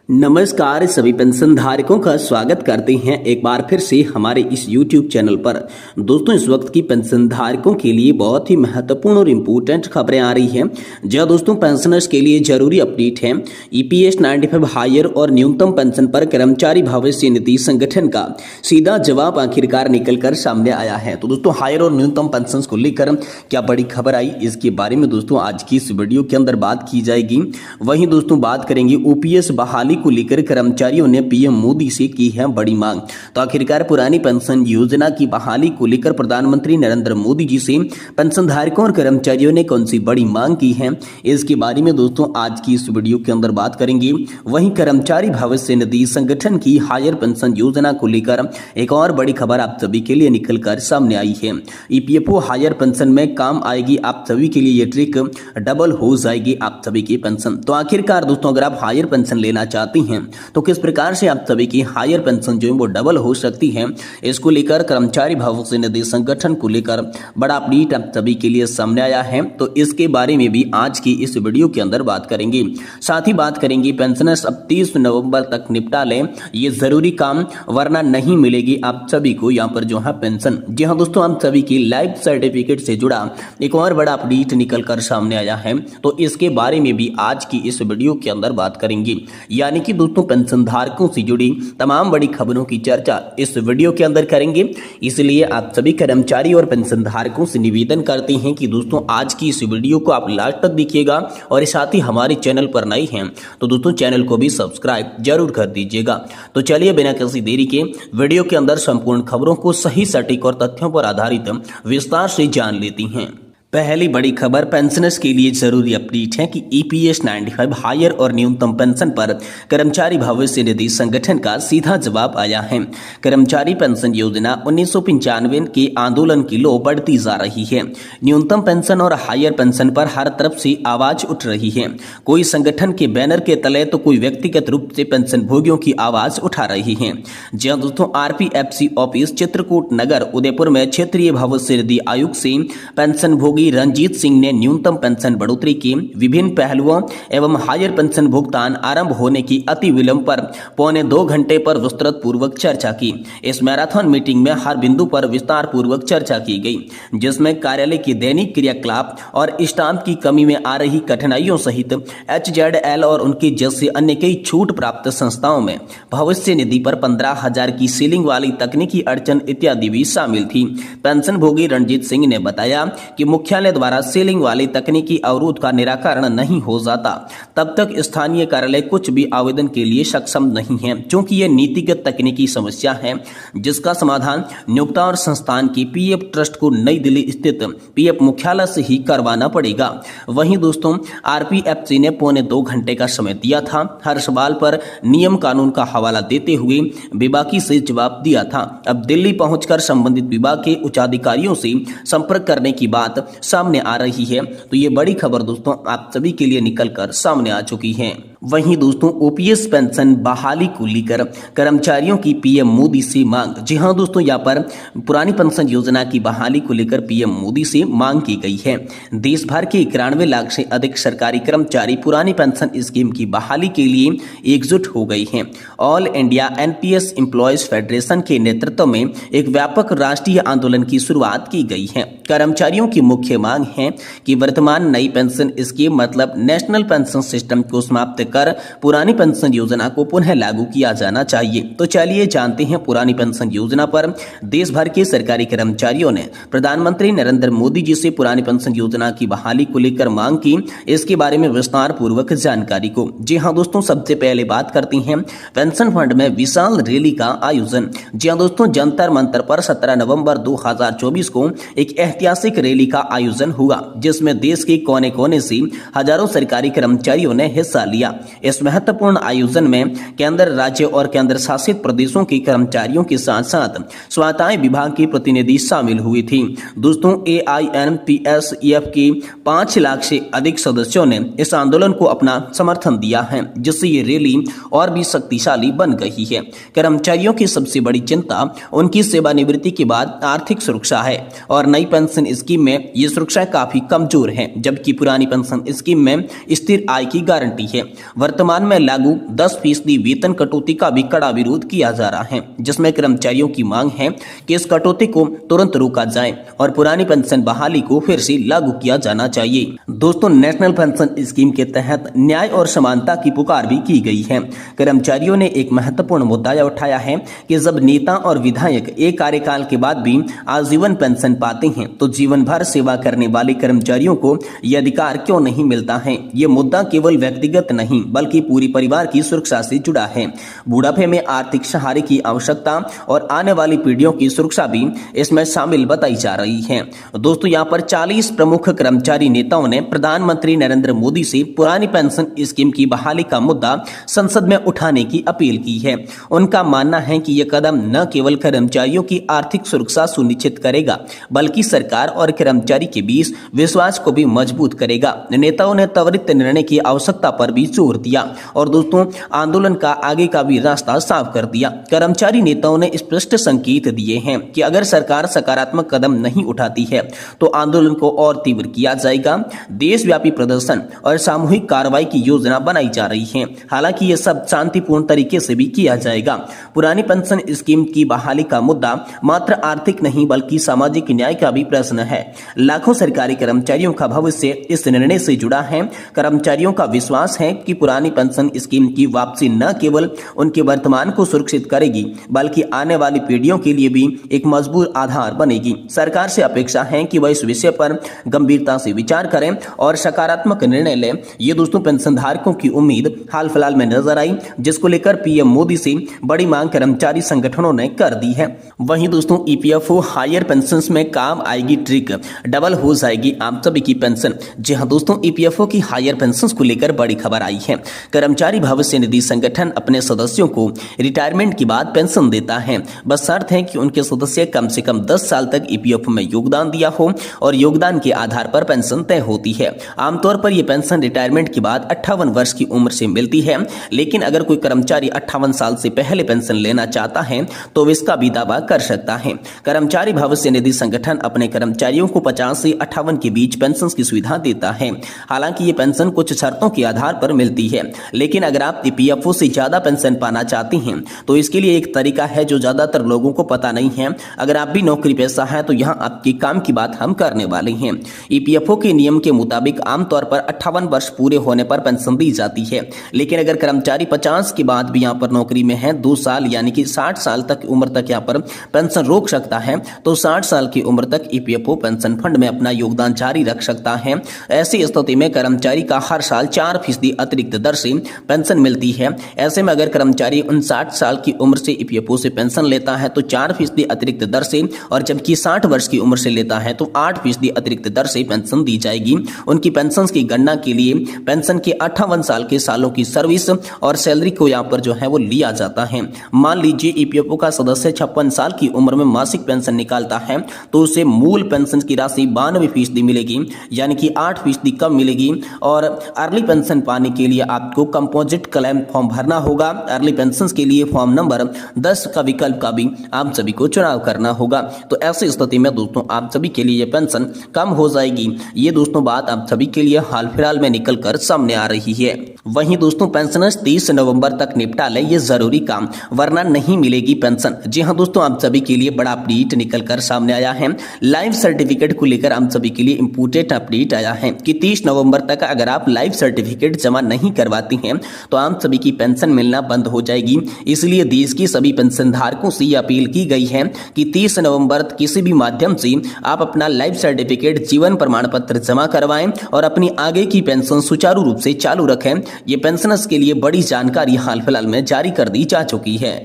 नमस्कार सभी पेंशन धारकों का स्वागत करते हैं एक बार फिर से हमारे इस YouTube चैनल पर। दोस्तों इस वक्त की पेंशन धारकों के लिए बहुत ही महत्वपूर्ण और इम्पोर्टेंट खबरें आ रही हैं। जहां दोस्तों पेंशनर्स के लिए जरूरी अपडेट है। EPS 95 हायर और न्यूनतम पेंशन पर कर्मचारी भविष्य निधि संगठन का सीधा जवाब आखिरकार निकलकर सामने आया है। तो दोस्तों हायर और न्यूनतम पेंशन को लेकर क्या बड़ी खबर आई, इसके बारे में दोस्तों आज की इस वीडियो के अंदर बात की जाएगी। वहीं दोस्तों बात करेंगे OPS बहाली को लेकर कर्मचारियों ने PM मोदी से की है बड़ी मांग। तो आखिरकार पुरानी पेंशन योजना की बहाली को लेकर प्रधानमंत्री नरेंद्र मोदी जी से पेंशन धारकों और कर्मचारियों ने कौन सी बड़ी मांग की है, इसके बारे में दोस्तों आज की इस वीडियो के अंदर बात करेंगे। वहीं कर्मचारी भविष्य निधि संगठन की हायर पेंशन योजना को लेकर एक और बड़ी खबर आप सभी के लिए निकलकर सामने आई है। EPFO हायर पेंशन में काम आएगी आप सभी के लिए, ये ट्रिक डबल हो जाएगी आप सभी की पेंशन। तो आखिरकार दोस्तों अगर आप हायर पेंशन लेना चाहते हैं तो किस प्रकार से आप सभी की हायर पेंशन जो है वो डबल हो सकती है, इसको लेकर कर्मचारी भविष्य निधि संगठन को लेकर बड़ा अपडेट आप सभी के लिए सामने आया है। तो इसके बारे में भी आज की इस वीडियो के अंदर बात करेंगे। साथ ही बात करेंगे पेंशनर्स अब 30 नवंबर तक निपटा लें ये जरूरी काम, वरना नहीं मिलेगी आप सभी को यहाँ पर जो है पेंशन। जी हाँ दोस्तों आप सभी की लाइफ सर्टिफिकेट से जुड़ा एक और बड़ा अपडेट निकल कर सामने आया है। तो इसके बारे में भी आज की इस वीडियो के अंदर बात करेंगे। यानी कि दोस्तों पेंशन धारकों से जुड़ी तमाम बड़ी खबरों की चर्चा इस वीडियो के अंदर करेंगे। इसलिए आप सभी कर्मचारी और पेंशन धारकों से निवेदन करते हैं कि दोस्तों आज की इस वीडियो को आप लास्ट तक देखिएगा और साथ ही हमारे चैनल पर नए हैं तो दोस्तों चैनल को भी सब्सक्राइब जरूर कर दीजिएगा। तो चलिए बिना किसी देरी के वीडियो के अंदर संपूर्ण खबरों को सही सटीक और तथ्यों पर आधारित विस्तार से जान लेती हैं। पहली बड़ी खबर पेंशनर्स के लिए जरूरी अपडेट है कि EPS 95 हायर और न्यूनतम पेंशन पर कर्मचारी भविष्य निधि संगठन का सीधा जवाब आया है। कर्मचारी पेंशन योजना 1995 के आंदोलन की लो बढ़ती जा रही है। न्यूनतम पेंशन और हायर पेंशन पर हर तरफ से आवाज उठ रही है। कोई संगठन के बैनर के तले तो कोई व्यक्तिगत रूप से पेंशन भोगियों की आवाज उठा रही है। जहां दोस्तों RPFC ऑफिस चित्रकूट नगर उदयपुर में क्षेत्रीय भविष्य निधि आयुक्त से पेंशन भोगी रंजीत सिंह ने न्यूनतम पेंशन बढ़ोतरी के विभिन्न पहलुओं एवं हायर पेंशन भुगतान आरंभ होने की अति विलंब पर पौने 2 घंटे पर विस्तृत पूर्वक चर्चा की। इस मैराथन मीटिंग में हर बिंदु पर विस्तार पूर्वक चर्चा की गई, जिसमें कार्यालय की दैनिक क्रियाकलाप और स्टाम्प की कमी में आ रही कठिनाइयों सहित HZL और उनके जैसे अन्य कई छूट प्राप्त संस्थाओं में भविष्य निधि पर 15,000 की सीलिंग वाली तकनीकी अड़चन इत्यादि भी शामिल थी। पेंशन भोगी रंजीत सिंह ने बताया कि मुख्यालय द्वारा सीलिंग वाली तकनीकी अवरोध का निराकरण नहीं हो जाता तब तक स्थानीय कार्यालय कुछ भी आवेदन के लिए सक्षम नहीं है, क्योंकि यह नीतिगत तकनीकी समस्या है जिसका समाधान नियोक्ता और संस्थान की PF ट्रस्ट को नई दिल्ली स्थित PF मुख्यालय से ही करवाना पड़ेगा। वहीं दोस्तों RPFC ने पौने 2 घंटे का समय दिया था। हर सवाल पर नियम कानून का हवाला देते हुए बेबाकी से जवाब दिया था। अब दिल्ली पहुंचकर संबंधित विभाग के उच्चाधिकारियों से संपर्क करने की बात सामने आ रही है। तो ये बड़ी खबर दोस्तों आप सभी के लिए निकलकर सामने आ चुकी है। वहीं दोस्तों OPS पेंशन बहाली को लेकर कर्मचारियों की PM मोदी से मांग। जी हां दोस्तों यहाँ पर पुरानी पेंशन योजना की बहाली को लेकर PM मोदी से मांग की गई है। देश भर के 91 लाख से अधिक सरकारी कर्मचारी पुरानी पेंशन स्कीम की बहाली के लिए एकजुट हो गई हैं। All India NPS employees federation के नेतृत्व में एक व्यापक राष्ट्रीय आंदोलन की शुरुआत की गई है। कर्मचारियों की मुख्य मांग है कि वर्तमान नई पेंशन स्कीम मतलब नेशनल पेंशन सिस्टम को समाप्त कर पुरानी पेंशन योजना को पुनः लागू किया जाना चाहिए। तो चलिए जानते हैं पुरानी पेंशन योजना पर देश भर के सरकारी कर्मचारियों ने प्रधानमंत्री नरेंद्र मोदी जी से पुरानी पेंशन योजना की बहाली को लेकर मांग की, इसके बारे में विस्तार पूर्वक जानकारी को। जी हाँ दोस्तों सबसे पहले बात करते हैं पेंशन फंड में विशाल रैली का आयोजन। जी हाँ दोस्तों जंतर मंतर पर 17 नवंबर 2024 को एक ऐतिहासिक रैली का आयोजन हुआ, जिसमें देश के कोने कोने से हजारों सरकारी कर्मचारियों ने हिस्सा लिया। इस महत्वपूर्ण आयोजन में केंद्र, राज्य और केंद्र शासित प्रदेशों के कर्मचारियों के साथ साथ स्वास्थ्य विभाग के प्रतिनिधि शामिल हुए थे। दोस्तों AINPSEF के 5 लाख से अधिक सदस्यों ने इस आंदोलन को अपना समर्थन दिया है, जिससे ये रैली और भी शक्तिशाली बन गई है। कर्मचारियों की सबसे बड़ी चिंता उनकी सेवानिवृत्ति के बाद आर्थिक सुरक्षा है और नई पेंशन स्कीम में ये सुरक्षा काफी कमजोर है, जबकि पुरानी पेंशन स्कीम में स्थिर आय की गारंटी है। वर्तमान में लागू 10% वेतन कटौती का भी कड़ा विरोध किया जा रहा है, जिसमें कर्मचारियों की मांग है कि इस कटौती को तुरंत रोका जाए और पुरानी पेंशन बहाली को फिर से लागू किया जाना चाहिए। दोस्तों, नेशनल पेंशन स्कीम के तहत न्याय और समानता की पुकार भी की गई है। कर्मचारियों ने एक महत्वपूर्ण मुद्दा यह उठाया है कि जब नेता और विधायक एक कार्यकाल के बाद भी आजीवन पेंशन पाते हैं तो जीवन भर सेवा करने वाले कर्मचारियों को यह अधिकार क्यों नहीं मिलता है। ये मुद्दा केवल व्यक्तिगत नहीं बल्कि पूरी परिवार की सुरक्षा से जुड़ा है। बुढ़ापे में आर्थिक सहारे की आवश्यकता और आने वाली पीढ़ियों की सुरक्षा भी इसमें शामिल बताई जा रही है। दोस्तों, यहाँ पर 40 प्रमुख कर्मचारी नेताओं ने प्रधानमंत्री नरेंद्र मोदी से पुरानी पेंशन स्कीम की बहाली का मुद्दा संसद में उठाने की अपील की है। उनका मानना है कि यह कदम न केवल कर्मचारियों की आर्थिक सुरक्षा सुनिश्चित करेगा बल्कि सरकार और कर्मचारी के बीच विश्वास को भी मजबूत करेगा। नेताओं ने त्वरित निर्णय की आवश्यकता पर भी जोर दिया और दोस्तों, आंदोलन का आगे का भी रास्ता साफ कर दिया। कर्मचारी नेताओं ने स्पष्ट संकेत दिए हैं कि अगर सरकार सकारात्मक कदम नहीं उठाती है तो आंदोलन को और तीव्र किया जाएगा। देशव्यापी प्रदर्शन और सामूहिक कार्रवाई की योजना बनाई जा रही है। हालांकि ये सब शांतिपूर्ण तरीके से भी किया जाएगा। पुरानी पेंशन स्कीम की बहाली का मुद्दा मात्र आर्थिक नहीं बल्कि सामाजिक न्याय का भी प्रश्न है। लाखों सरकारी कर्मचारियों का भविष्य इस निर्णय से जुड़ा है। कर्मचारियों का विश्वास है कि पुरानी पेंशन स्कीम की वापसी न केवल उनके वर्तमान को सुरक्षित करेगी बल्कि आने वाली पीढ़ियों के लिए भी एक मजबूत आधार बनेगी। सरकार से अपेक्षा है कि वह इस विषय पर गंभीरता से विचार करें और सकारात्मक निर्णय लें। ये दोस्तों पेंशनधारकों की उम्मीद हाल फिलहाल में नजर आई, जिसको लेकर पीएम मोदी से बड़ी मांग कर्मचारी संगठनों ने कर दी है। वहीं दोस्तों, ईपीएफओ हायर पेंशन में काम आएगी ट्रिक, डबल हो जाएगी आप सभी की पेंशन। जी हां दोस्तों, ईपीएफओ की हायर पेंशन को लेकर बड़ी खबर आई है। कर्मचारी भविष्य निधि संगठन अपने सदस्यों को रिटायरमेंट के बाद पेंशन देता है, बस शर्त है कि उनके सदस्य कम से कम 10 साल तक ईपीएफओ में योगदान दिया हो और योगदान के आधार पर पेंशन तय होती है। आमतौर पर यह पेंशन रिटायरमेंट के बाद 58 वर्ष की उम्र से मिलती है, लेकिन अगर कोई कर्मचारी 58 साल से पहले पेंशन लेना चाहता है तो इसका भी दावा कर सकता है। कर्मचारी भविष्य निधि संगठन अपने कर्मचारियों को 50 से 58 के बीच पेंशन की सुविधा देता है। हालांकि ये पेंशन कुछ शर्तों के आधार पर मिलती है, लेकिन अगर आप ईपीएफओ से ज्यादा पेंशन पाना चाहते हैं तो इसके लिए एक तरीका है जो ज्यादातर लोगों को पता नहीं है। अगर आप भी नौकरी पेशा है तो यहाँ आपके काम की बात हम करने वाले हैं। ईपीएफओ के नियम के मुताबिक आमतौर पर 58 वर्ष पूरे होने पर पेंशन दी जाती है, लेकिन अगर कर्मचारी 50 के बाद भी यहाँ पर नौकरी में है 2 साल यानी कि 60 साल तक उम्र तक यहाँ पर पेंशन रोक सकता है, तो 60 साल की उम्र तक ईपीएफओ पेंशन फंड में अपना योगदान जारी रख सकता है। ऐसी स्थिति में कर्मचारी का हर साल 4% अतिरिक्त दर से पेंशन मिलती है। ऐसे में अगर कर्मचारी 59 साल की उम्र से ईपीएफओ से पेंशन लेता है तो 4% अतिरिक्त दर से, और जबकि 60 वर्ष की उम्र से लेता है तो 8% अतिरिक्त दर से पेंशन दी जाएगी। उनकी पेंशन की गणना के लिए पेंशन के 58 साल के सालों की सर्विस और सैलरी को यहाँ पर जो है वो लिया जाता है। मान लीजिए ईपीएफओ का सदस्य 56 साल की उम्र में मासिक पेंशन निकालता है तो उसे मूल पेंशन की राशि 92% मिलेगी, यानी कि 8% कम मिलेगी। और अर्ली पेंशन पाने के लिए आपको कंपोजिट क्लेम फॉर्म भरना होगा। अर्ली पेंशन के लिए फॉर्म नंबर 10 का विकल्प का भी आप सभी को चुनाव करना होगा। तो ऐसी स्थिति में दोस्तों आप सभी के लिए पेंशन कम हो जाएगी। ये दोस्तों बात आप सभी के लिए हाल फिलहाल में निकल कर सामने आ रही है। वहीं दोस्तों पेंशनर्स 30 नवंबर तक निपटा ले ये जरूरी काम, वरना नहीं मिलेगी पेंशन। जी हां दोस्तों, आप सभी के लिए बड़ा अपडेट निकल कर सामने आया है। लाइफ सर्टिफिकेट को लेकर आप सभी के लिए इंपोर्टेंट अपडेट आया है कि 30 नवंबर तक अगर आप लाइफ सर्टिफिकेट जमा नहीं करवाती हैं तो आप सभी की पेंशन मिलना बंद हो जाएगी। इसलिए देश की सभी पेंशन धारकों से अपील की गई है कि 30 नवंबर किसी भी माध्यम से आप अपना लाइफ सर्टिफिकेट, जीवन प्रमाण पत्र जमा करवाएं और अपनी आगे की पेंशन सुचारू रूप से चालू रखें। ये पेंशनर्स के लिए बड़ी जानकारी हाल फिलहाल में जारी कर दी जा चुकी है।